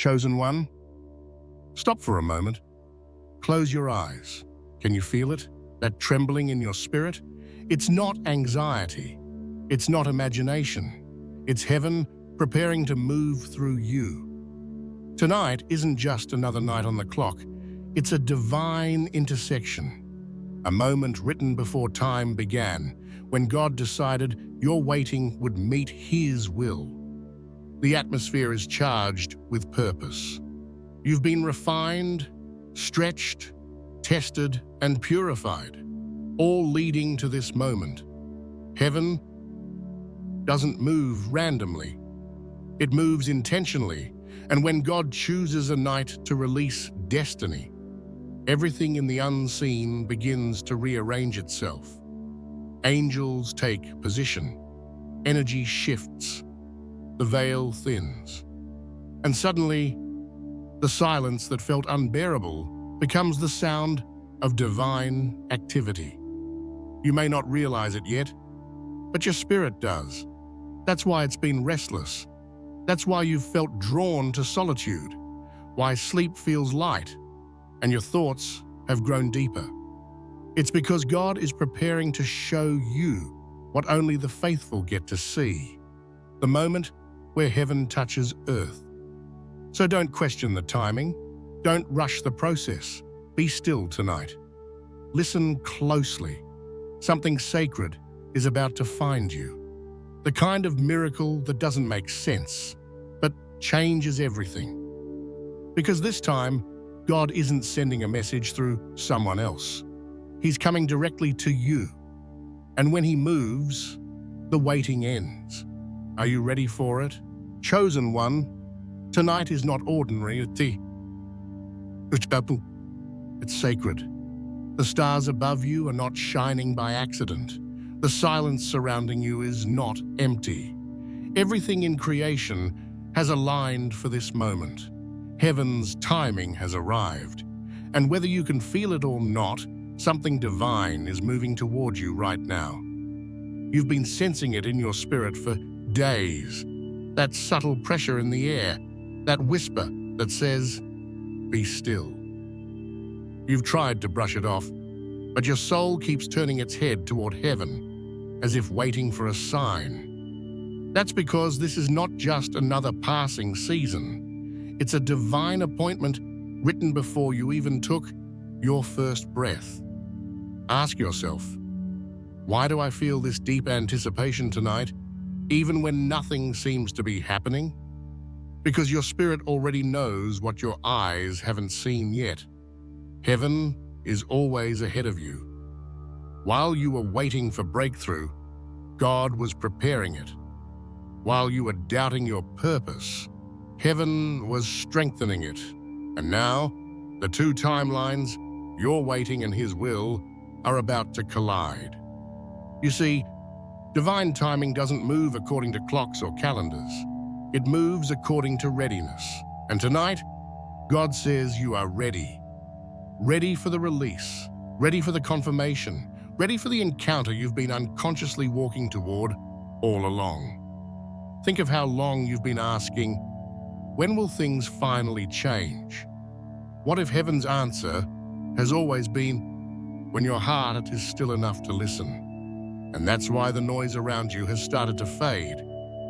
Chosen one, stop for a moment. Close your eyes. Can you feel it? That trembling in your spirit? It's not anxiety. It's not imagination. It's heaven preparing to move through you. Tonight isn't just another night on the clock. It's a divine intersection. A moment written before time began, when God decided your waiting would meet His will. The atmosphere is charged with purpose. You've been refined, stretched, tested, and purified, all leading to this moment. Heaven doesn't move randomly. It moves intentionally, and when God chooses a night to release destiny, everything in the unseen begins to rearrange itself. Angels take position. Energy shifts. The veil thins. And suddenly, the silence that felt unbearable becomes the sound of divine activity. You may not realize it yet, but your spirit does. That's why it's been restless. That's why you've felt drawn to solitude, why sleep feels light, and your thoughts have grown deeper. It's because God is preparing to show you what only the faithful get to see, the moment where heaven touches earth. So don't question the timing. Don't rush the process. Be still tonight. Listen closely. Something sacred is about to find you. The kind of miracle that doesn't make sense, but changes everything. Because this time, God isn't sending a message through someone else. He's coming directly to you. And when He moves, the waiting ends. Are you ready for it? Chosen one, tonight is not ordinary. It's sacred. The stars above you are not shining by accident. The silence surrounding you is not empty. Everything in creation has aligned for this moment. Heaven's timing has arrived. And whether you can feel it or not, something divine is moving toward you right now. You've been sensing it in your spirit for days. That subtle pressure in the air, that whisper that says, "Be still." You've tried to brush it off, but your soul keeps turning its head toward heaven, as if waiting for a sign. That's because this is not just another passing season. It's a divine appointment written before you even took your first breath. Ask yourself, why do I feel this deep anticipation tonight, even when nothing seems to be happening? Because your spirit already knows what your eyes haven't seen yet. Heaven is always ahead of you. While you were waiting for breakthrough, God was preparing it. While you were doubting your purpose, heaven was strengthening it. And now, the two timelines, your waiting and His will, are about to collide. You see, divine timing doesn't move according to clocks or calendars. It moves according to readiness. And tonight, God says you are ready. Ready for the release, ready for the confirmation, ready for the encounter you've been unconsciously walking toward all along. Think of how long you've been asking, when will things finally change? What if heaven's answer has always been, when your heart is still enough to listen? And that's why the noise around you has started to fade.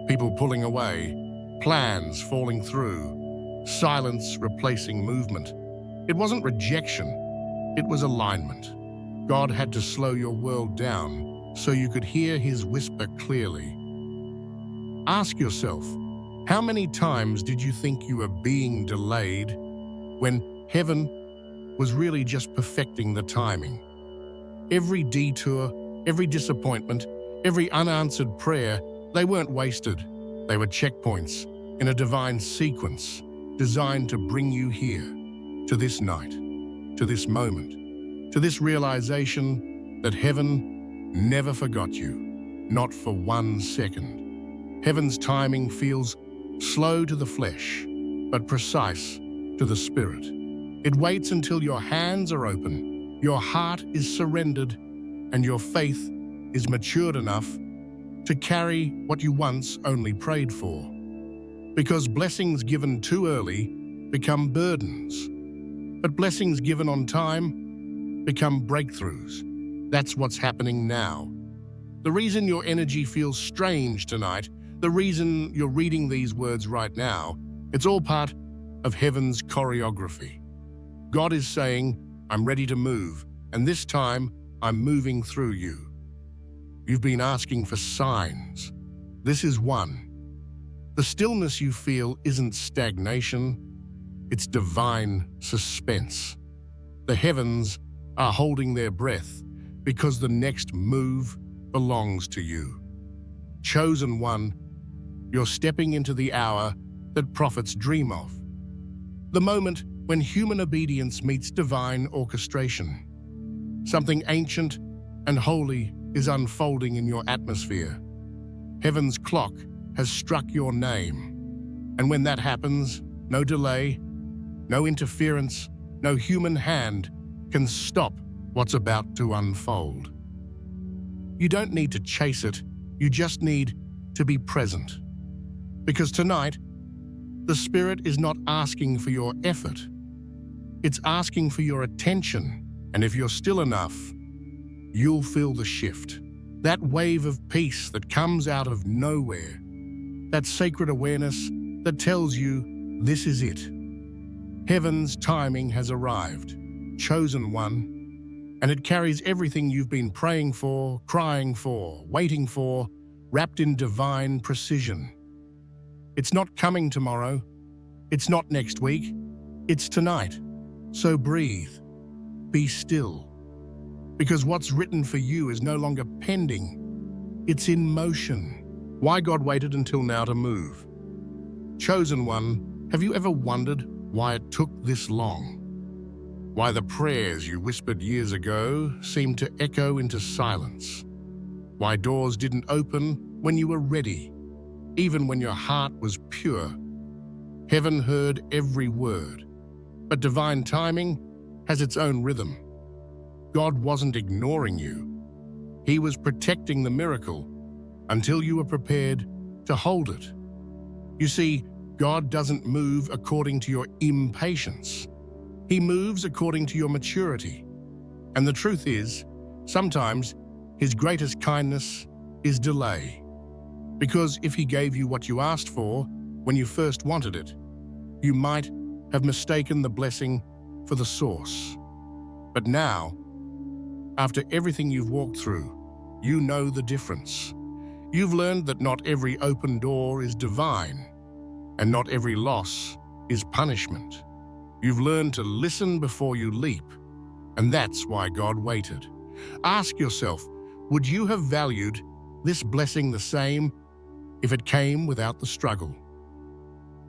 People pulling away, plans falling through, silence replacing movement. It wasn't rejection, it was alignment. God had to slow your world down so you could hear His whisper clearly. Ask yourself, how many times did you think you were being delayed when heaven was really just perfecting the timing? Every detour, every disappointment, every unanswered prayer, they weren't wasted. They were checkpoints in a divine sequence designed to bring you here, to this night, to this moment, to this realization that heaven never forgot you, not for 1 second. Heaven's timing feels slow to the flesh, but precise to the spirit. It waits until your hands are open, your heart is surrendered, and your faith is matured enough to carry what you once only prayed for. Because blessings given too early become burdens. But blessings given on time become breakthroughs. That's what's happening now. The reason your energy feels strange tonight, the reason you're reading these words right now, it's all part of heaven's choreography. God is saying, I'm ready to move, and this time I'm moving through you. You've been asking for signs. This is one. The stillness you feel isn't stagnation, it's divine suspense. The heavens are holding their breath because the next move belongs to you. Chosen one, you're stepping into the hour that prophets dream of. The moment when human obedience meets divine orchestration. Something ancient and holy is unfolding in your atmosphere. Heaven's clock has struck your name. And when that happens, no delay, no interference, no human hand can stop what's about to unfold. You don't need to chase it, you just need to be present. Because tonight, the Spirit is not asking for your effort. It's asking for your attention, and if you're still enough, you'll feel the shift. That wave of peace that comes out of nowhere. That sacred awareness that tells you this is it. Heaven's timing has arrived, chosen one, and it carries everything you've been praying for, crying for, waiting for, wrapped in divine precision. It's not coming tomorrow. It's not next week. It's tonight. So breathe. Be still. Because what's written for you is no longer pending. It's in motion. Why God waited until now to move? Chosen one, have you ever wondered why it took this long? Why the prayers you whispered years ago seemed to echo into silence? Why doors didn't open when you were ready, even when your heart was pure? Heaven heard every word, but divine timing has its own rhythm. God wasn't ignoring you. He was protecting the miracle until you were prepared to hold it. You see, God doesn't move according to your impatience. He moves according to your maturity. And the truth is, sometimes His greatest kindness is delay. Because if He gave you what you asked for when you first wanted it, you might have mistaken the blessing for the source. But now, after everything you've walked through, you know the difference. You've learned that not every open door is divine, and not every loss is punishment. You've learned to listen before you leap, and that's why God waited. Ask yourself, would you have valued this blessing the same if it came without the struggle?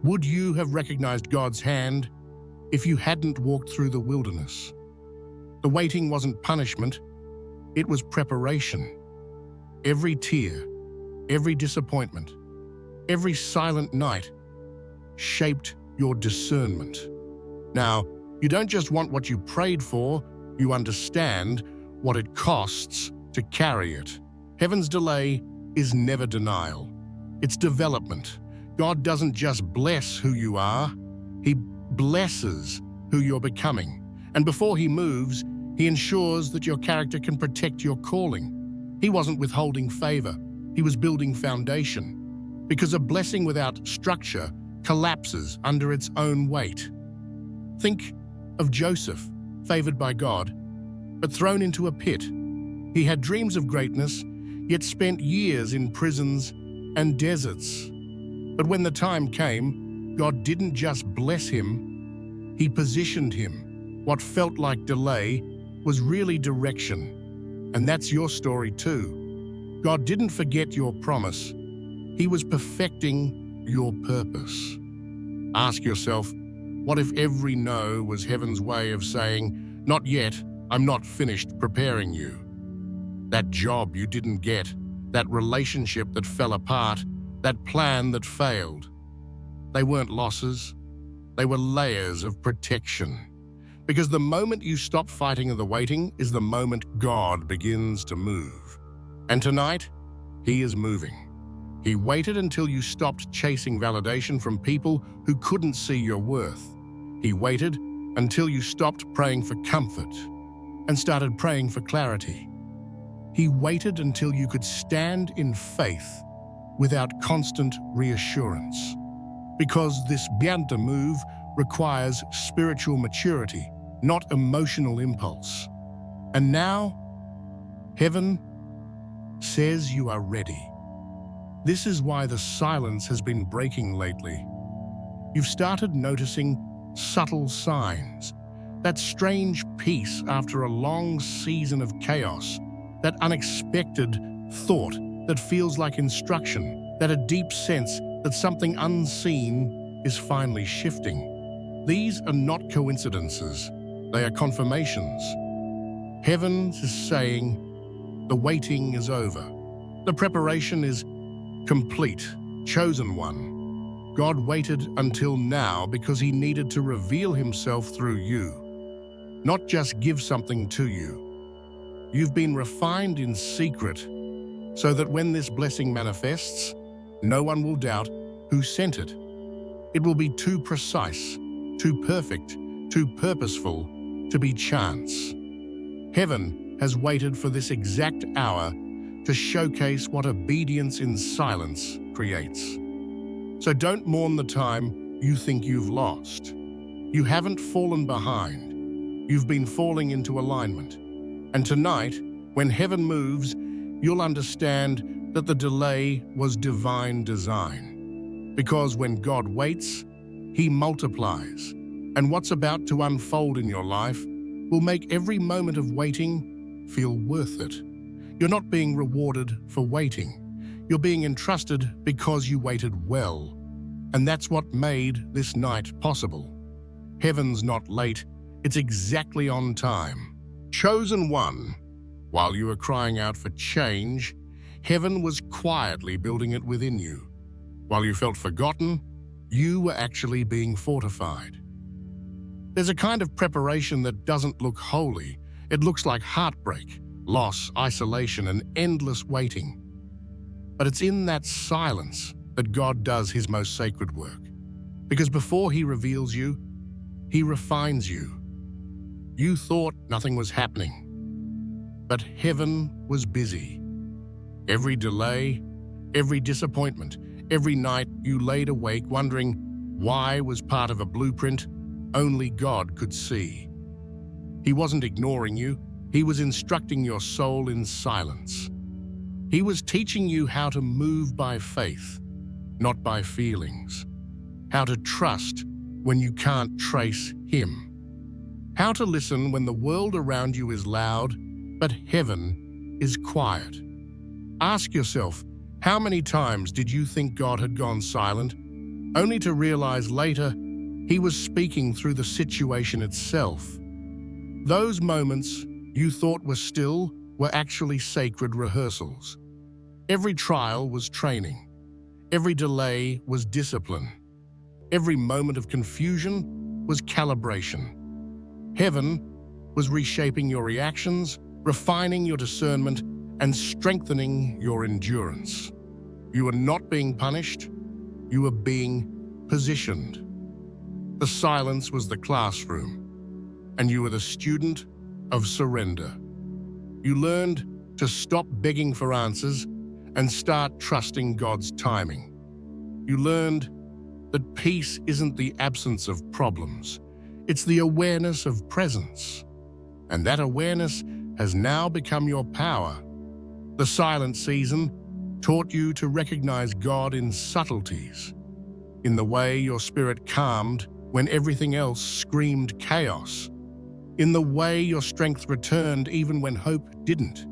Would you have recognized God's hand if you hadn't walked through the wilderness? The waiting wasn't punishment, it was preparation. Every tear, every disappointment, every silent night shaped your discernment. Now, you don't just want what you prayed for, you understand what it costs to carry it. Heaven's delay is never denial. It's development. God doesn't just bless who you are, He blesses who you're becoming. And before He moves, He ensures that your character can protect your calling. He wasn't withholding favor, He was building foundation. Because a blessing without structure collapses under its own weight. Think of Joseph, favored by God, but thrown into a pit. He had dreams of greatness, yet spent years in prisons and deserts. But when the time came, God didn't just bless him, He positioned him. What felt like delay was really direction. And that's your story too. God didn't forget your promise. He was perfecting your purpose. Ask yourself, what if every no was heaven's way of saying, not yet, I'm not finished preparing you? That job you didn't get, that relationship that fell apart, that plan that failed. They weren't losses, they were layers of protection. Because the moment you stop fighting the waiting is the moment God begins to move. And tonight, He is moving. He waited until you stopped chasing validation from people who couldn't see your worth. He waited until you stopped praying for comfort and started praying for clarity. He waited until you could stand in faith without constant reassurance. Because this Byanta move requires spiritual maturity, not emotional impulse. And now, heaven says you are ready. This is why the silence has been breaking lately. You've started noticing subtle signs, that strange peace after a long season of chaos, that unexpected thought that feels like instruction, that a deep sense that something unseen is finally shifting. These are not coincidences, they are confirmations. Heaven is saying, the waiting is over. The preparation is complete, chosen one. God waited until now because he needed to reveal himself through you, not just give something to you. You've been refined in secret so that when this blessing manifests, no one will doubt who sent it. It will be too precise, too perfect, too purposeful to be chance. Heaven has waited for this exact hour to showcase what obedience in silence creates. So don't mourn the time you think you've lost. You haven't fallen behind. You've been falling into alignment. And tonight, when heaven moves, you'll understand that the delay was divine design. Because when God waits, he multiplies. And what's about to unfold in your life will make every moment of waiting feel worth it. You're not being rewarded for waiting. You're being entrusted because you waited well. And that's what made this night possible. Heaven's not late, it's exactly on time. Chosen one. While you were crying out for change, heaven was quietly building it within you. While you felt forgotten, you were actually being fortified. There's a kind of preparation that doesn't look holy. It looks like heartbreak, loss, isolation, and endless waiting. But it's in that silence that God does his most sacred work. Because before he reveals you, he refines you. You thought nothing was happening, but heaven was busy. Every delay, every disappointment, every night you laid awake wondering why was part of a blueprint only God could see. He wasn't ignoring you, he was instructing your soul in silence. He was teaching you how to move by faith, not by feelings. How to trust when you can't trace him. How to listen when the world around you is loud, but heaven is quiet. Ask yourself, how many times did you think God had gone silent, only to realize later he was speaking through the situation itself? Those moments you thought were still were actually sacred rehearsals. Every trial was training. Every delay was discipline. Every moment of confusion was calibration. Heaven was reshaping your reactions, refining your discernment, and strengthening your endurance. You were not being punished, you were being positioned. The silence was the classroom, and you were the student of surrender. You learned to stop begging for answers and start trusting God's timing. You learned that peace isn't the absence of problems, it's the awareness of presence. And that awareness has now become your power. The silent season taught you to recognize God in subtleties, in the way your spirit calmed when everything else screamed chaos, in the way your strength returned even when hope didn't,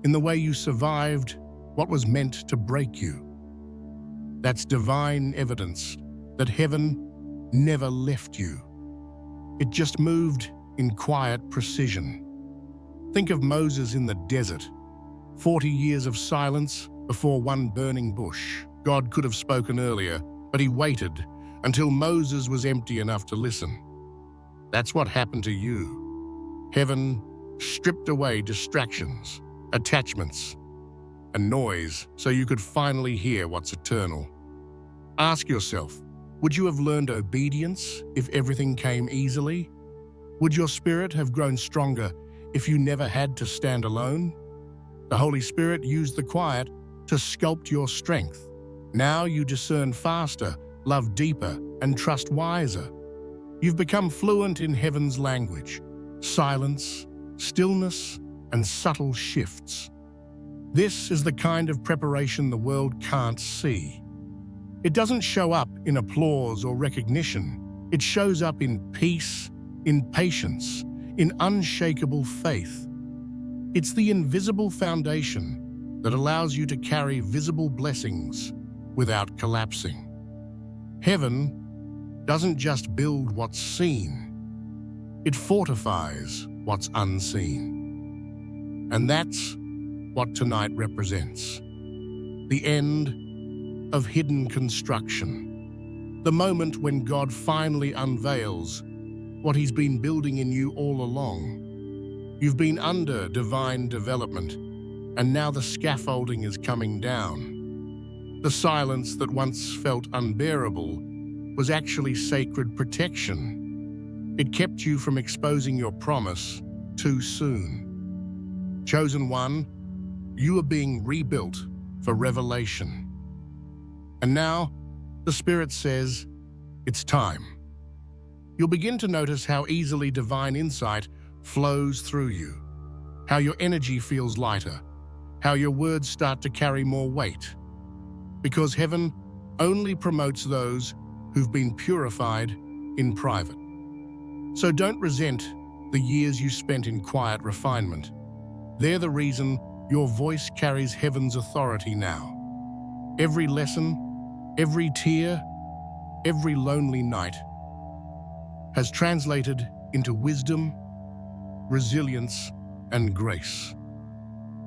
in the way you survived what was meant to break you. That's divine evidence that heaven never left you. It just moved in quiet precision. Think of Moses in the desert, 40 years of silence before one burning bush. God could have spoken earlier, but he waited until Moses was empty enough to listen. That's what happened to you. Heaven stripped away distractions, attachments, and noise so you could finally hear what's eternal. Ask yourself, Would you have learned obedience if everything came easily? Would your spirit have grown stronger if you never had to stand alone? The Holy Spirit used the quiet to sculpt your strength. Now you discern faster, love deeper, and trust wiser. You've become fluent in heaven's language, silence, stillness, and subtle shifts. This is the kind of preparation the world can't see. It doesn't show up in applause or recognition. It shows up in peace, in patience, in unshakable faith. It's the invisible foundation that allows you to carry visible blessings without collapsing. Heaven doesn't just build what's seen, it fortifies what's unseen. And that's what tonight represents. The end of hidden construction. The moment when God finally unveils what He's been building in you all along. You've been under divine development, and now the scaffolding is coming down. The silence that once felt unbearable was actually sacred protection. It kept you from exposing your promise too soon. Chosen one, you are being rebuilt for revelation. And now, the Spirit says, it's time. You'll begin to notice how easily divine insight flows through you, how your energy feels lighter, how your words start to carry more weight. Because heaven only promotes those who've been purified in private. So don't resent the years you spent in quiet refinement. They're the reason your voice carries heaven's authority now. Every lesson, every tear, every lonely night has translated into wisdom, resilience, and grace.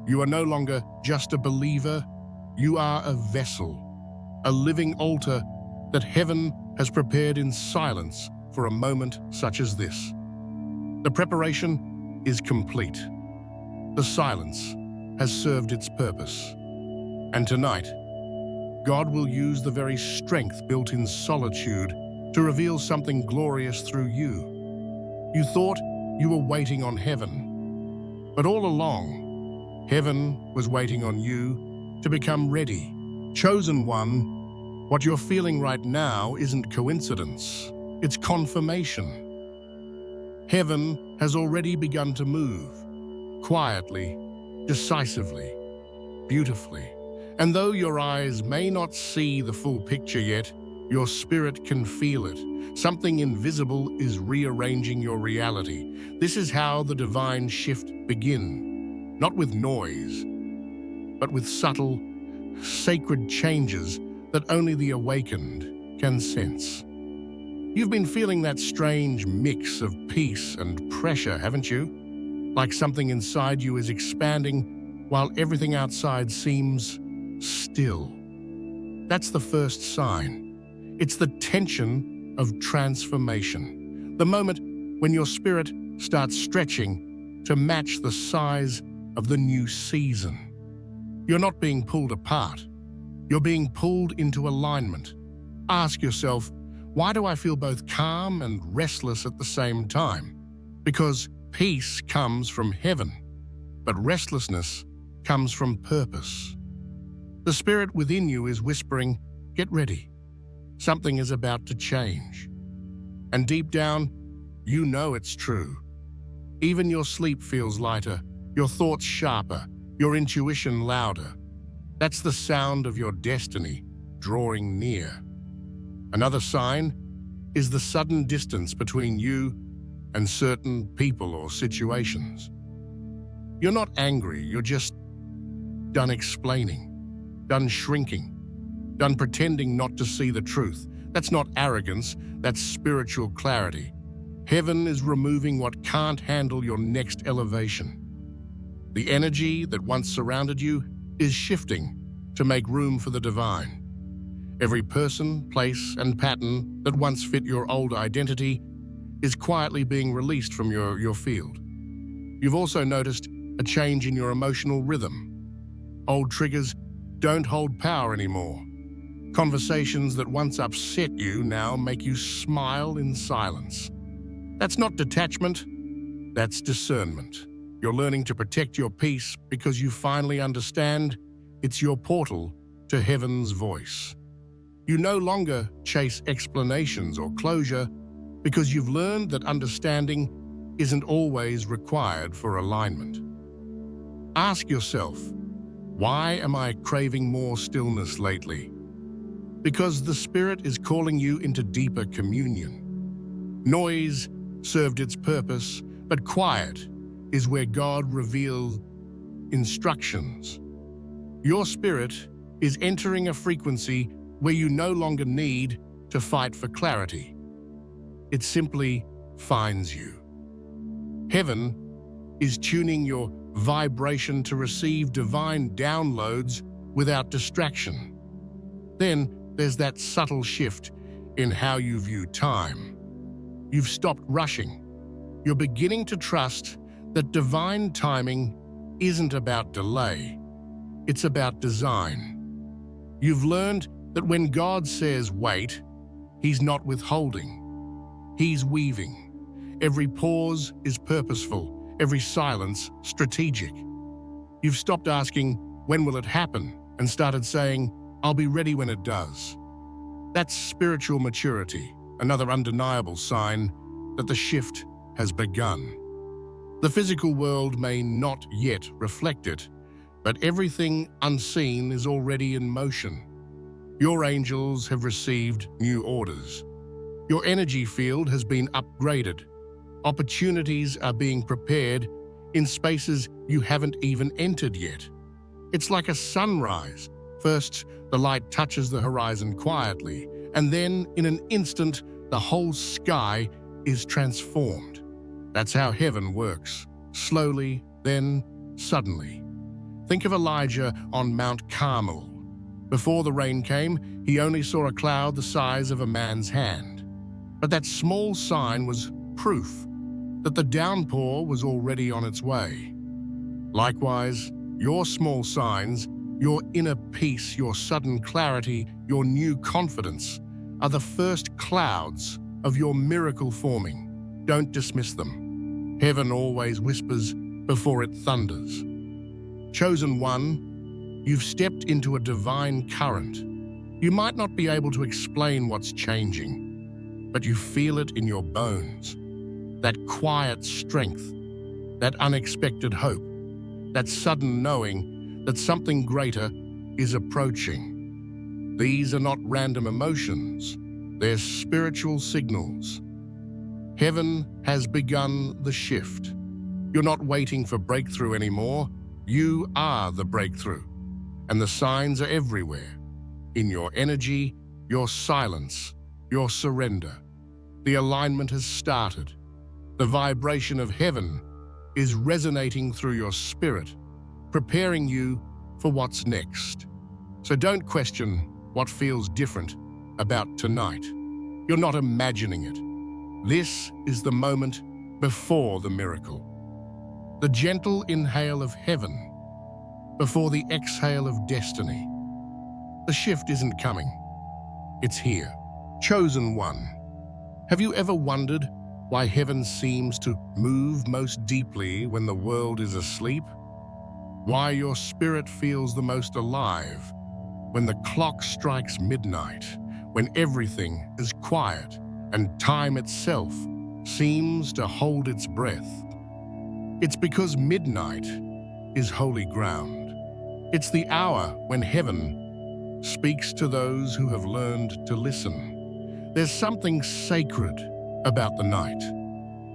You are no longer just a believer, you are a vessel, a living altar that heaven has prepared in silence for a moment such as this. The preparation is complete. The silence has served its purpose. And tonight, God will use the very strength built in solitude to reveal something glorious through you. You thought you were waiting on heaven, but all along, heaven was waiting on you to become ready. Chosen one, what you're feeling right now isn't coincidence, it's confirmation. Heaven has already begun to move, quietly, decisively, beautifully. And though your eyes may not see the full picture yet, your spirit can feel it. Something invisible is rearranging your reality. This is how the divine shift begins. Not with noise, but with subtle, sacred changes that only the awakened can sense. You've been feeling that strange mix of peace and pressure, haven't you? Like something inside you is expanding while everything outside seems still. That's the first sign. It's the tension of transformation. The moment when your spirit starts stretching to match the size of the new season. You're not being pulled apart. You're being pulled into alignment. Ask yourself, why do I feel both calm and restless at the same time? Because peace comes from heaven, but restlessness comes from purpose. The spirit within you is whispering, get ready. Something is about to change. And deep down, you know it's true. Even your sleep feels lighter, your thoughts sharper, your intuition louder. That's the sound of your destiny drawing near. Another sign is the sudden distance between you and certain people or situations. You're not angry, you're just done explaining. Done shrinking, done pretending not to see the truth. That's not arrogance, that's spiritual clarity. Heaven is removing what can't handle your next elevation. The energy that once surrounded you is shifting to make room for the divine. Every person, place, and pattern that once fit your old identity is quietly being released from your field. You've also noticed a change in your emotional rhythm. Old triggers don't hold power anymore. Conversations that once upset you now make you smile in silence. That's not detachment, that's discernment. You're learning to protect your peace because you finally understand it's your portal to heaven's voice. You no longer chase explanations or closure because you've learned that understanding isn't always required for alignment. Ask yourself, why am I craving more stillness lately? Because the Spirit is calling you into deeper communion. Noise served its purpose, but quiet is where God reveals instructions. Your spirit is entering a frequency where you no longer need to fight for clarity. It simply finds you. Heaven is tuning your vibration to receive divine downloads without distraction. Then there's that subtle shift in how you view time. You've stopped rushing. You're beginning to trust that divine timing isn't about delay, it's about design. You've learned that when God says wait, He's not withholding, He's weaving. Every pause is purposeful, every silence strategic. You've stopped asking, when will it happen, and started saying, I'll be ready when it does. That's spiritual maturity, another undeniable sign that the shift has begun. The physical world may not yet reflect it, but everything unseen is already in motion. Your angels have received new orders. Your energy field has been upgraded. Opportunities are being prepared in spaces you haven't even entered yet. It's like a sunrise. First, the light touches the horizon quietly, and then, in an instant, the whole sky is transformed. That's how heaven works. Slowly, then suddenly. Think of Elijah on Mount Carmel. Before the rain came, he only saw a cloud the size of a man's hand. But that small sign was proof that the downpour was already on its way. Likewise, your small signs, your inner peace, your sudden clarity, your new confidence are the first clouds of your miracle forming. Don't dismiss them. Heaven always whispers before it thunders. Chosen one, you've stepped into a divine current. You might not be able to explain what's changing, but you feel it in your bones. That quiet strength, that unexpected hope, that sudden knowing that something greater is approaching. These are not random emotions, they're spiritual signals. Heaven has begun the shift. You're not waiting for breakthrough anymore, you are the breakthrough. And the signs are everywhere, in your energy, your silence, your surrender. The alignment has started. The vibration of heaven is resonating through your spirit, preparing you for what's next. So don't question what feels different about tonight. You're not imagining it. This is the moment before the miracle. The gentle inhale of heaven before the exhale of destiny. The shift isn't coming. It's here. Chosen one. Have you ever wondered why heaven seems to move most deeply when the world is asleep? Why your spirit feels the most alive when the clock strikes midnight, when everything is quiet and time itself seems to hold its breath? It's because midnight is holy ground. It's the hour when heaven speaks to those who have learned to listen. There's something sacred about the night.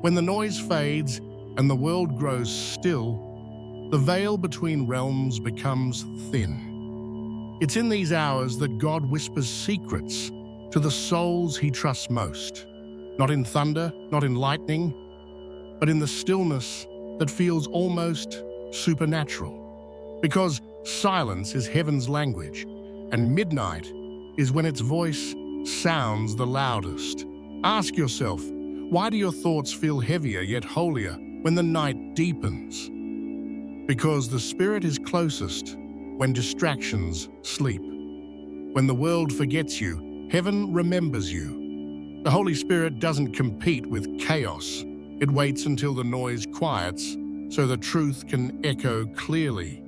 When the noise fades and the world grows still, the veil between realms becomes thin. It's in these hours that God whispers secrets to the souls He trusts most. Not in thunder, not in lightning, but in the stillness that feels almost supernatural. Because silence is heaven's language, and midnight is when its voice sounds the loudest. Ask yourself, why do your thoughts feel heavier yet holier when the night deepens? Because the spirit is closest when distractions sleep. When the world forgets you, heaven remembers you. The Holy Spirit doesn't compete with chaos. It waits until the noise quiets so the truth can echo clearly.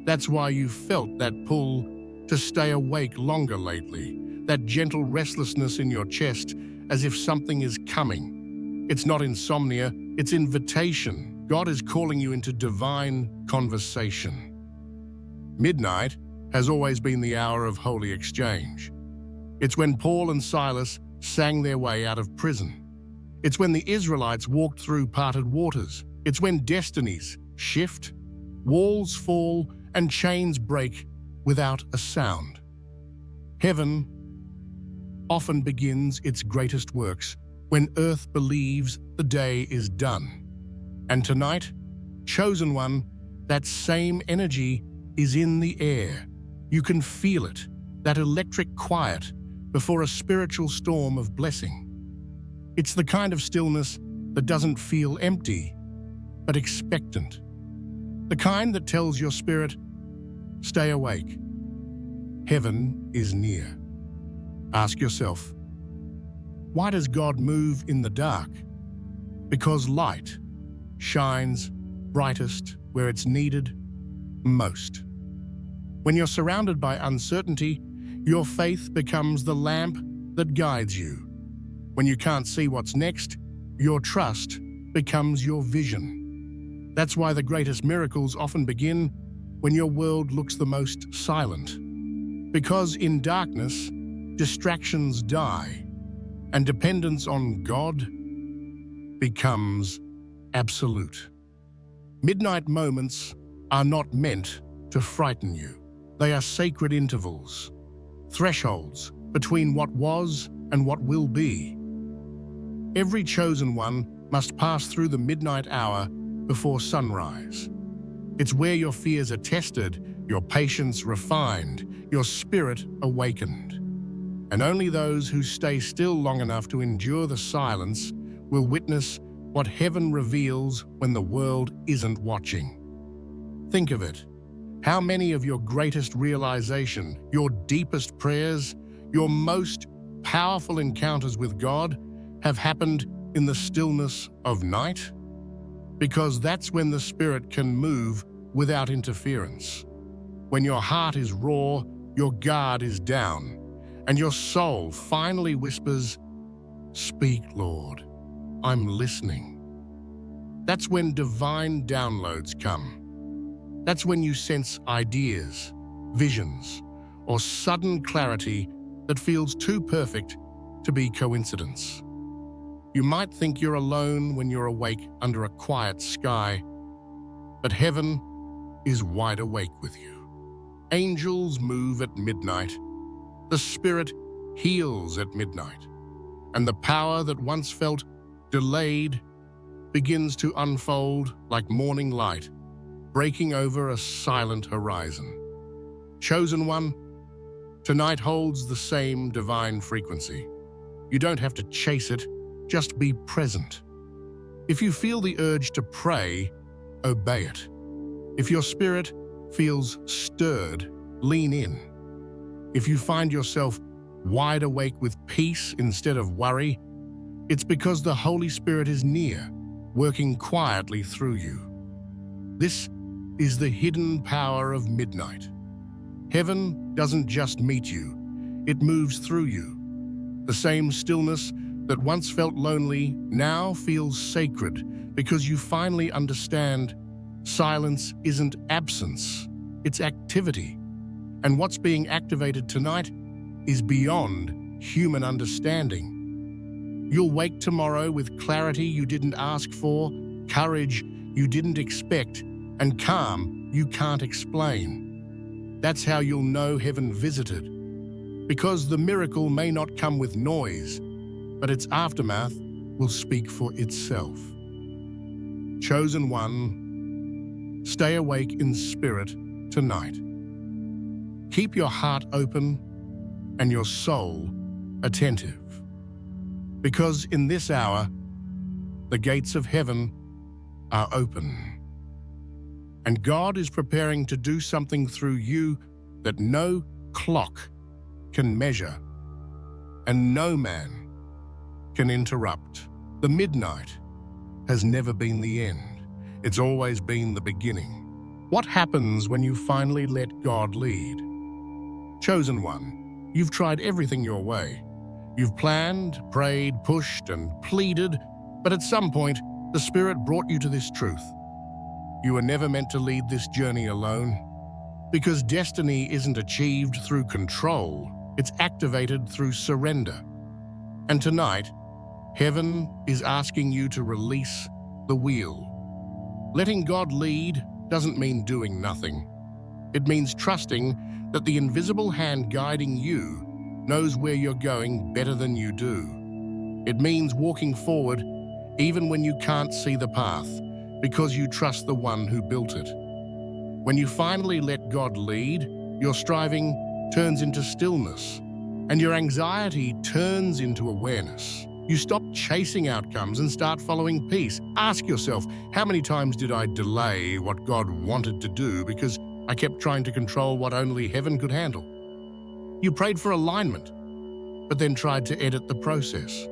That's why you felt that pull to stay awake longer lately, that gentle restlessness in your chest as if something is coming. It's not insomnia, it's invitation. God is calling you into divine conversation. Midnight has always been the hour of holy exchange. It's when Paul and Silas sang their way out of prison. It's when the Israelites walked through parted waters. It's when destinies shift, walls fall, and chains break without a sound. Heaven often begins its greatest works when earth believes the day is done. And tonight, chosen one, that same energy is in the air. You can feel it, that electric quiet before a spiritual storm of blessing. It's the kind of stillness that doesn't feel empty, but expectant. The kind that tells your spirit, stay awake. Heaven is near. Ask yourself, why does God move in the dark? Because light shines brightest where it's needed most. When you're surrounded by uncertainty, your faith becomes the lamp that guides you. When you can't see what's next, your trust becomes your vision. That's why the greatest miracles often begin when your world looks the most silent. Because in darkness, distractions die, and dependence on God becomes absolute. Midnight moments are not meant to frighten you. They are sacred intervals, thresholds between what was and what will be. Every chosen one must pass through the midnight hour before sunrise. It's where your fears are tested, your patience refined, your spirit awakened. And only those who stay still long enough to endure the silence will witness what heaven reveals when the world isn't watching. Think of it. How many of your greatest realization, your deepest prayers, your most powerful encounters with God have happened in the stillness of night? Because that's when the Spirit can move without interference. When your heart is raw, your guard is down, and your soul finally whispers, "Speak, Lord, I'm listening." That's when divine downloads come. That's when you sense ideas, visions, or sudden clarity that feels too perfect to be coincidence. You might think you're alone when you're awake under a quiet sky, but heaven is wide awake with you. Angels move at midnight. The Spirit heals at midnight. And the power that once felt delayed begins to unfold like morning light, breaking over a silent horizon. Chosen one, tonight holds the same divine frequency. You don't have to chase it, just be present. If you feel the urge to pray, obey it. If your spirit feels stirred, lean in. If you find yourself wide awake with peace instead of worry, it's because the Holy Spirit is near, working quietly through you. This is the hidden power of midnight. Heaven doesn't just meet you, it moves through you. The same stillness that once felt lonely now feels sacred because you finally understand silence isn't absence, it's activity. And what's being activated tonight is beyond human understanding. You'll wake tomorrow with clarity you didn't ask for, courage you didn't expect, and calm you can't explain. That's how you'll know heaven visited. Because the miracle may not come with noise, but its aftermath will speak for itself. Chosen one, stay awake in spirit tonight. Keep your heart open and your soul attentive. Because in this hour, the gates of heaven are open. And God is preparing to do something through you that no clock can measure, and no man can interrupt. The midnight has never been the end. It's always been the beginning. What happens when you finally let God lead? Chosen one, you've tried everything your way. You've planned, prayed, pushed, and pleaded, but at some point, the Spirit brought you to this truth. You were never meant to lead this journey alone, because destiny isn't achieved through control, it's activated through surrender. And tonight, heaven is asking you to release the wheel. Letting God lead doesn't mean doing nothing. It means trusting that the invisible hand guiding you knows where you're going better than you do. It means walking forward even when you can't see the path, because you trust the one who built it. When you finally let God lead, your striving turns into stillness, and your anxiety turns into awareness. You stop chasing outcomes and start following peace. Ask yourself, how many times did I delay what God wanted to do because I kept trying to control what only heaven could handle? You prayed for alignment, but then tried to edit the process.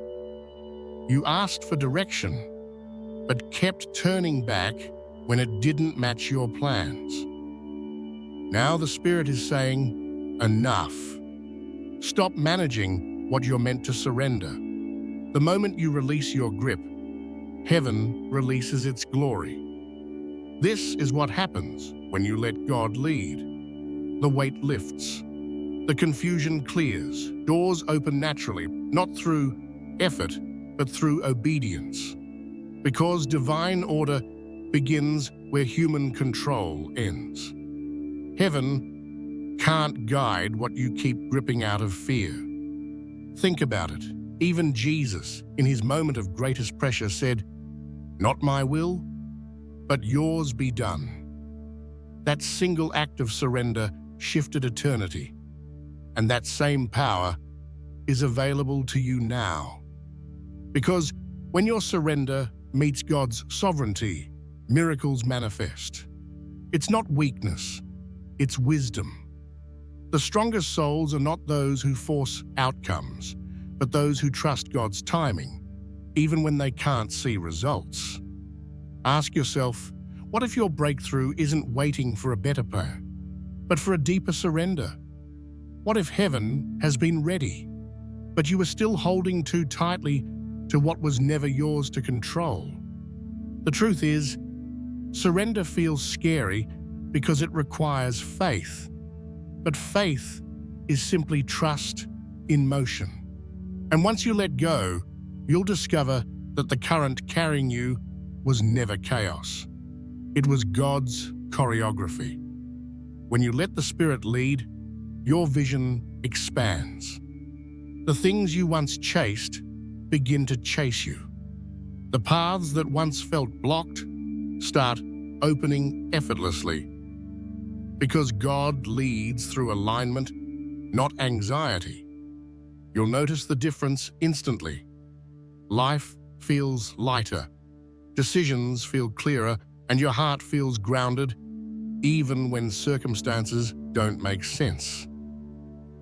You asked for direction, but kept turning back when it didn't match your plans. Now the Spirit is saying, enough. Stop managing what you're meant to surrender. The moment you release your grip, heaven releases its glory. This is what happens when you let God lead. The weight lifts. The confusion clears. Doors open naturally, not through effort, but through obedience. Because divine order begins where human control ends. Heaven can't guide what you keep gripping out of fear. Think about it. Even Jesus, in his moment of greatest pressure, said, "Not my will, but yours be done." That single act of surrender shifted eternity, and that same power is available to you now. Because when your surrender meets God's sovereignty, miracles manifest. It's not weakness, it's wisdom. The strongest souls are not those who force outcomes, but those who trust God's timing, even when they can't see results. Ask yourself, what if your breakthrough isn't waiting for a better plan, but for a deeper surrender? What if heaven has been ready, but you were still holding too tightly to what was never yours to control? The truth is, surrender feels scary because it requires faith, but faith is simply trust in motion. And once you let go, you'll discover that the current carrying you was never chaos. It was God's choreography. When you let the Spirit lead, your vision expands. The things you once chased begin to chase you. The paths that once felt blocked start opening effortlessly. Because God leads through alignment, not anxiety. You'll notice the difference instantly. Life feels lighter, decisions feel clearer, and your heart feels grounded, even when circumstances don't make sense.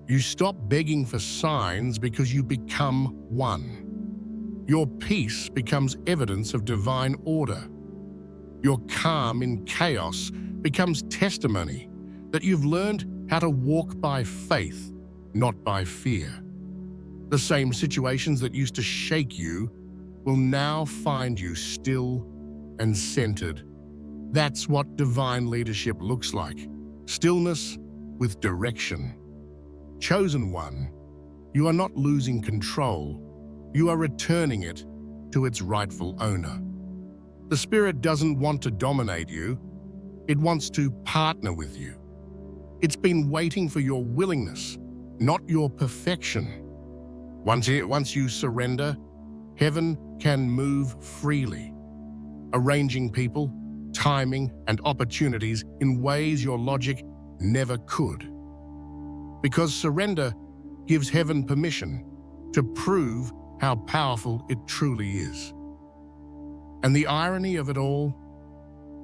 You stop begging for signs because you become one. Your peace becomes evidence of divine order. Your calm in chaos becomes testimony that you've learned how to walk by faith, not by fear. The same situations that used to shake you will now find you still and centered. That's what divine leadership looks like. Stillness with direction. Chosen one, you are not losing control. You are returning it to its rightful owner. The Spirit doesn't want to dominate you. It wants to partner with you. It's been waiting for your willingness, not your perfection. Once you surrender, heaven can move freely, arranging people, timing, and opportunities in ways your logic never could. Because surrender gives heaven permission to prove how powerful it truly is. And the irony of it all,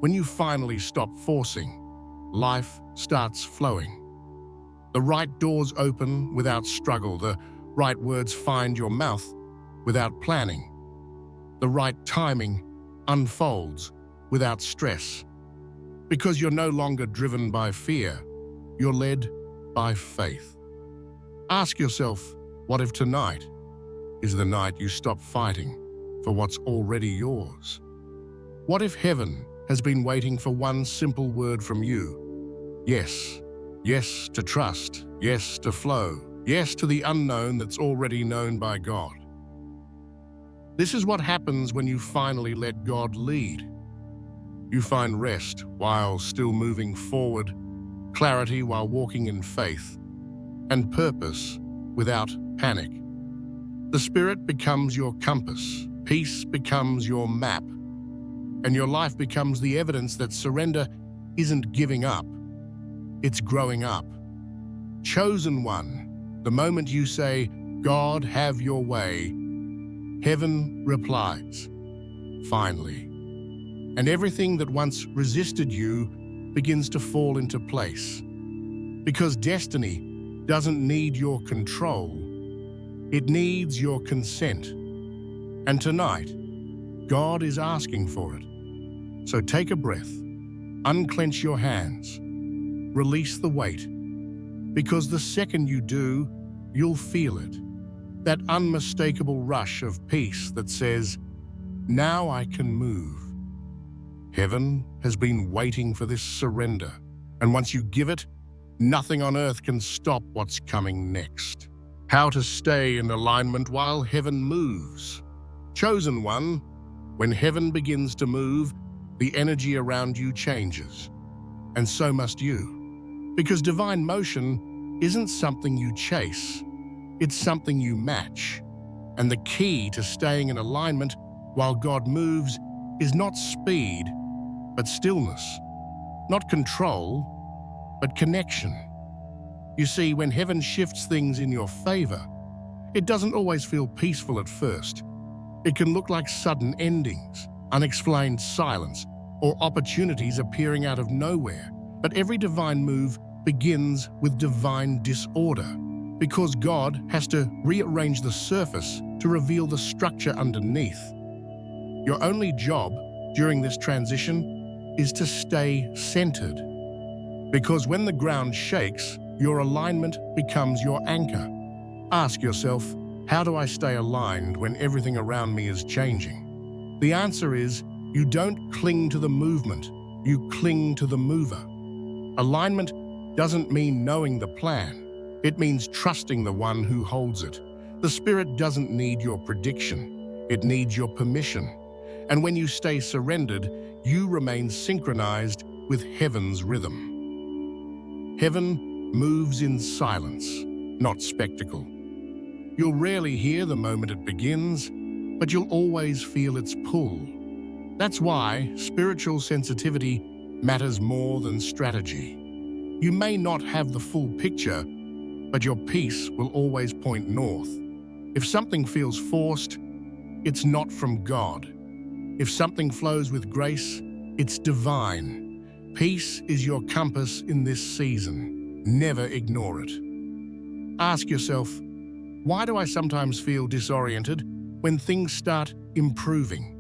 when you finally stop forcing, life starts flowing. The right doors open without struggle. The right words find your mouth without planning. The right timing unfolds without stress. Because you're no longer driven by fear, you're led by faith. Ask yourself, what if tonight is the night you stop fighting for what's already yours? What if heaven has been waiting for one simple word from you? Yes. Yes to trust. Yes to flow. Yes to the unknown that's already known by God. This is what happens when you finally let God lead. You find rest while still moving forward, clarity while walking in faith, and purpose without panic. The Spirit becomes your compass, peace becomes your map, and your life becomes the evidence that surrender isn't giving up, it's growing up. Chosen one, the moment you say, God, have your way, heaven replies, finally. And everything that once resisted you begins to fall into place. Because destiny doesn't need your control, it needs your consent. And tonight, God is asking for it. So take a breath, unclench your hands, release the weight, because the second you do, you'll feel it. That unmistakable rush of peace that says, now I can move. Heaven has been waiting for this surrender, and once you give it, nothing on earth can stop what's coming next. How to stay in alignment while heaven moves. Chosen one, when heaven begins to move, the energy around you changes, and so must you. Because divine motion isn't something you chase, it's something you match. And the key to staying in alignment while God moves is not speed, but stillness. Not control, but connection. You see, when heaven shifts things in your favor, it doesn't always feel peaceful at first. It can look like sudden endings, unexplained silence, or opportunities appearing out of nowhere. But every divine move begins with divine disorder, because God has to rearrange the surface to reveal the structure underneath. Your only job during this transition is to stay centered. Because when the ground shakes, your alignment becomes your anchor. Ask yourself, how do I stay aligned when everything around me is changing? The answer is, you don't cling to the movement, you cling to the mover. Alignment doesn't mean knowing the plan. It means trusting the one who holds it. The Spirit doesn't need your prediction. It needs your permission. And when you stay surrendered, you remain synchronized with heaven's rhythm. Heaven moves in silence, not spectacle. You'll rarely hear the moment it begins, but you'll always feel its pull. That's why spiritual sensitivity matters more than strategy. You may not have the full picture, but your peace will always point north. If something feels forced, it's not from God. If something flows with grace, it's divine. Peace is your compass in this season. Never ignore it. Ask yourself, why do I sometimes feel disoriented when things start improving?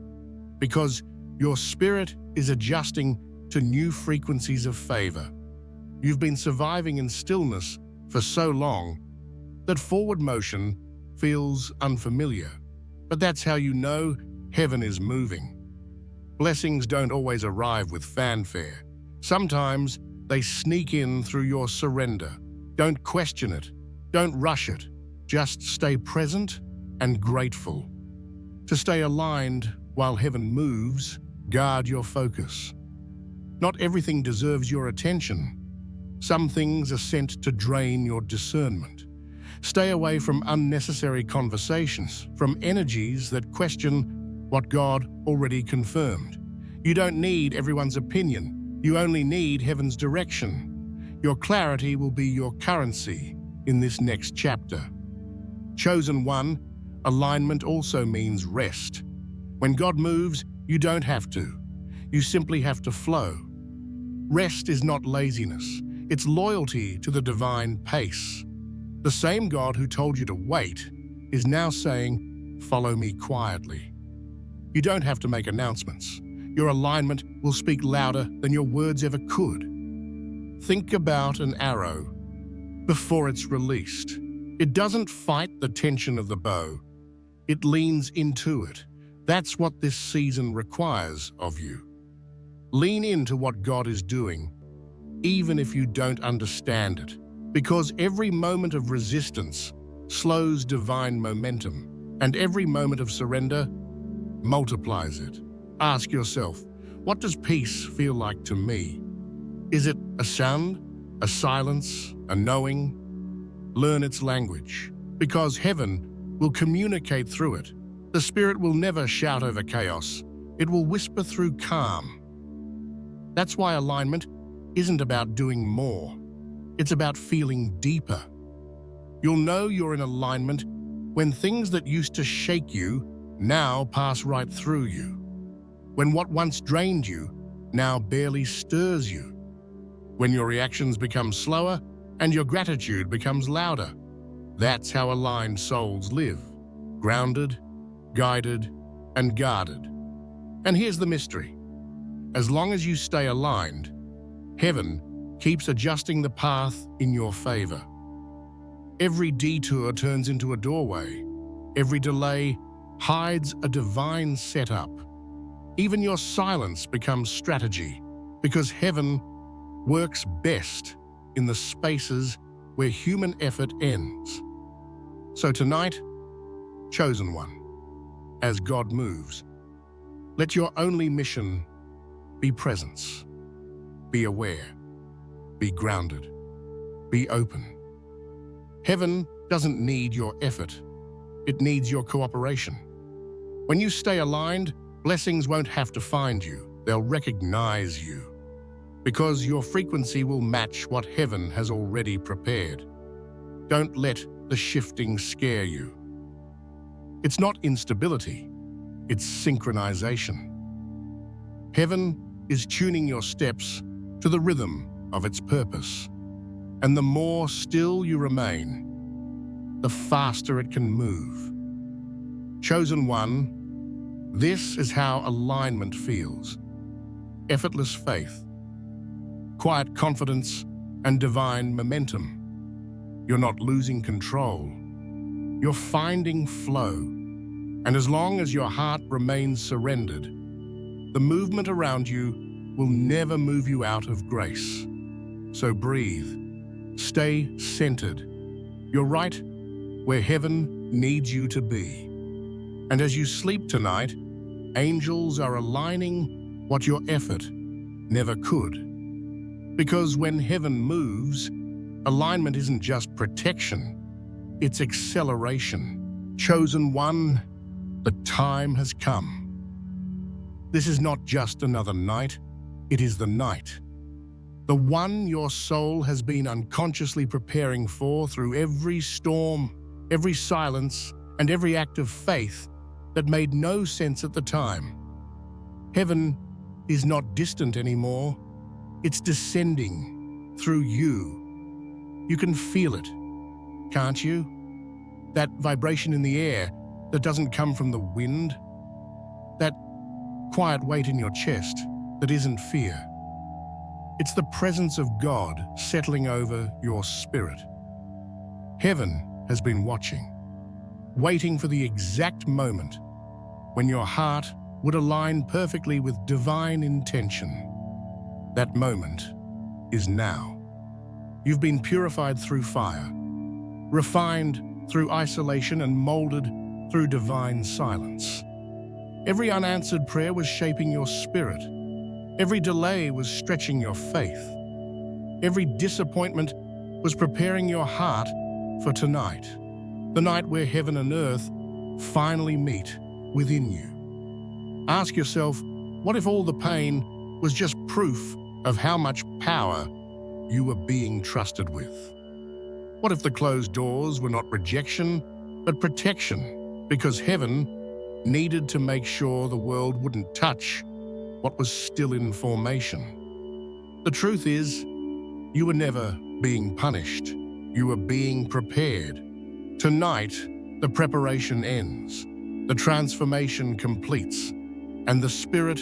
Because your spirit is adjusting to new frequencies of favor. You've been surviving in stillness for so long that forward motion feels unfamiliar. But that's how you know heaven is moving. Blessings don't always arrive with fanfare. Sometimes they sneak in through your surrender. Don't question it. Don't rush it. Just stay present and grateful. To stay aligned while heaven moves, guard your focus. Not everything deserves your attention. Some things are sent to drain your discernment. Stay away from unnecessary conversations, from energies that question what God already confirmed. You don't need everyone's opinion. You only need heaven's direction. Your clarity will be your currency in this next chapter. Chosen one, alignment also means rest. When God moves, you don't have to. You simply have to flow. Rest is not laziness. It's loyalty to the divine pace. The same God who told you to wait is now saying, "Follow me quietly." You don't have to make announcements. Your alignment will speak louder than your words ever could. Think about an arrow before it's released. It doesn't fight the tension of the bow. It leans into it. That's what this season requires of you. Lean into what God is doing, even if you don't understand it, because every moment of resistance slows divine momentum, and every moment of surrender multiplies it. Ask yourself, what does peace feel like to me? Is it a sound, a silence, a knowing? Learn its language, because heaven will communicate through it. The Spirit will never shout over chaos. It will whisper through calm. That's why alignment isn't about doing more. It's about feeling deeper. You'll know you're in alignment when things that used to shake you now pass right through you. When what once drained you now barely stirs you. When your reactions become slower and your gratitude becomes louder. That's how aligned souls live, grounded, guided, and guarded. And here's the mystery. As long as you stay aligned, heaven keeps adjusting the path in your favor. Every detour turns into a doorway. Every delay hides a divine setup. Even your silence becomes strategy, because heaven works best in the spaces where human effort ends. So tonight, chosen one, as God moves, let your only mission be presence, be aware, be grounded, be open. Heaven doesn't need your effort, it needs your cooperation. When you stay aligned, blessings won't have to find you, they'll recognize you. Because your frequency will match what heaven has already prepared. Don't let the shifting scare you. It's not instability, it's synchronization. Heaven is tuning your steps to the rhythm of its purpose. And the more still you remain, the faster it can move. Chosen one, this is how alignment feels. Effortless faith, quiet confidence, and divine momentum. You're not losing control. You're finding flow. And as long as your heart remains surrendered, the movement around you will never move you out of grace. So breathe. Stay centered. You're right where heaven needs you to be. And as you sleep tonight, angels are aligning what your effort never could. Because when heaven moves, alignment isn't just protection, it's acceleration. Chosen one, the time has come. This is not just another night, it is the night. The one your soul has been unconsciously preparing for through every storm, every silence, and every act of faith that made no sense at the time. Heaven is not distant anymore. It's descending through you. You can feel it, can't you? That vibration in the air that doesn't come from the wind. That quiet weight in your chest that isn't fear. It's the presence of God settling over your spirit. Heaven has been watching, waiting for the exact moment when your heart would align perfectly with divine intention. That moment is now. You've been purified through fire, refined through isolation, and molded through divine silence. Every unanswered prayer was shaping your spirit. Every delay was stretching your faith. Every disappointment was preparing your heart for tonight, the night where heaven and earth finally meet within you. Ask yourself, what if all the pain was just proof of how much power you were being trusted with? What if the closed doors were not rejection, but protection, because heaven needed to make sure the world wouldn't touch what was still in formation? The truth is, You were never being punished. You were being prepared. Tonight, the preparation ends. The transformation completes, and the Spirit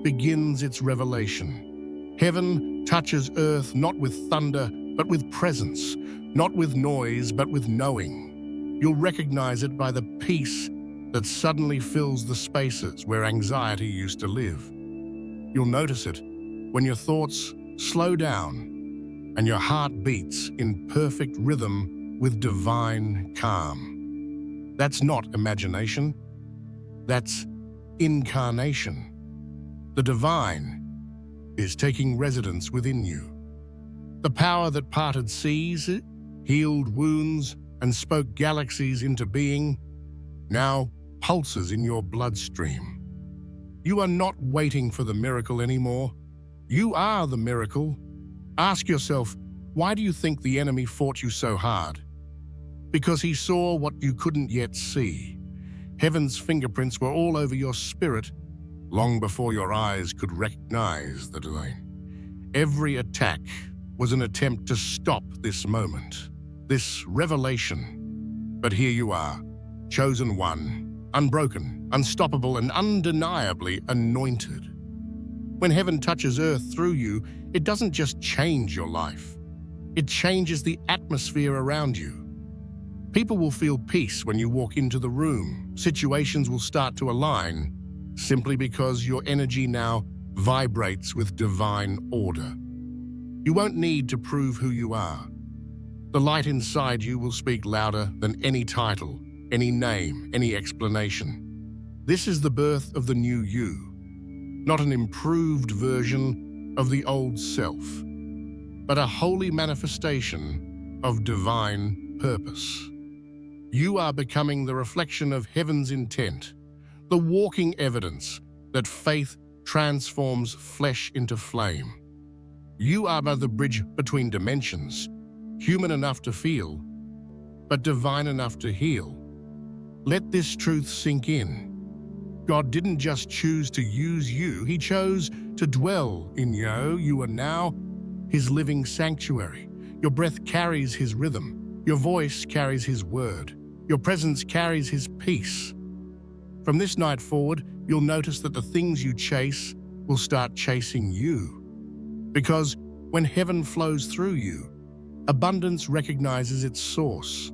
begins its revelation. Heaven touches earth not with thunder, but with presence, not with noise, but with knowing. You'll recognize it by the peace that suddenly fills the spaces where anxiety used to live. You'll notice it when your thoughts slow down and your heart beats in perfect rhythm with divine calm. That's not imagination. That's incarnation. The divine is taking residence within you. The power that parted seas, healed wounds, and spoke galaxies into being now pulses in your bloodstream. You are not waiting for the miracle anymore. You are the miracle. Ask yourself, why do you think the enemy fought you so hard? Because he saw what you couldn't yet see. Heaven's fingerprints were all over your spirit long before your eyes could recognize the divine. Every attack was an attempt to stop this moment, this revelation. But here you are, chosen one, unbroken, unstoppable, and undeniably anointed. When heaven touches earth through you, it doesn't just change your life. It changes the atmosphere around you. People will feel peace when you walk into the room. Situations will start to align simply because your energy now vibrates with divine order. You won't need to prove who you are. The light inside you will speak louder than any title, any name, any explanation. This is the birth of the new you, not an improved version of the old self, but a holy manifestation of divine purpose. You are becoming the reflection of heaven's intent, the walking evidence that faith transforms flesh into flame. You are the bridge between dimensions, human enough to feel, but divine enough to heal. Let this truth sink in. God didn't just choose to use you, He chose to dwell in you. You are now His living sanctuary. Your breath carries His rhythm. Your voice carries His word. Your presence carries His peace. From this night forward, you'll notice that the things you chase will start chasing you. Because when heaven flows through you, abundance recognizes its source.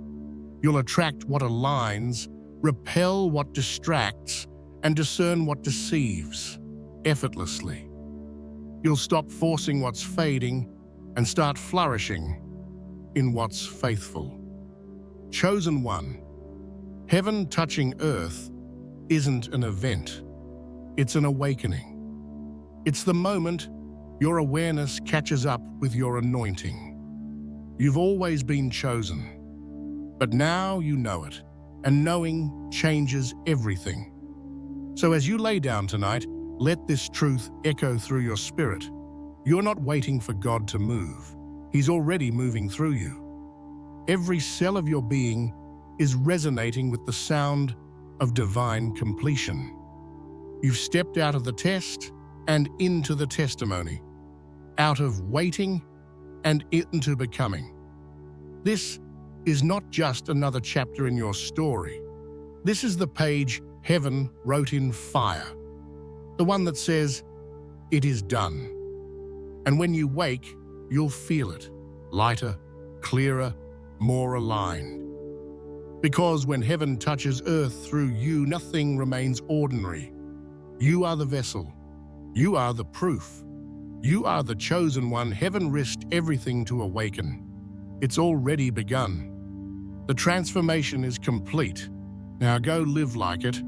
You'll attract what aligns, repel what distracts, and discern what deceives, effortlessly. You'll stop forcing what's fading and start flourishing in what's faithful. Chosen one, heaven touching earth isn't an event, it's an awakening. It's the moment your awareness catches up with your anointing. You've always been chosen, but now you know it, and knowing changes everything. So as you lay down tonight, let this truth echo through your spirit. You're not waiting for God to move. He's already moving through you. Every cell of your being is resonating with the sound of divine completion. You've stepped out of the test and into the testimony, out of waiting and into becoming. This is not just another chapter in your story. This is the page heaven wrote in fire, the one that says, "It is done." And when you wake, you'll feel it, lighter, clearer, more aligned. Because when heaven touches earth through you, nothing remains ordinary. You are the vessel. You are the proof. You are the chosen one. Heaven risked everything to awaken. It's already begun. The transformation is complete. Now go live like it.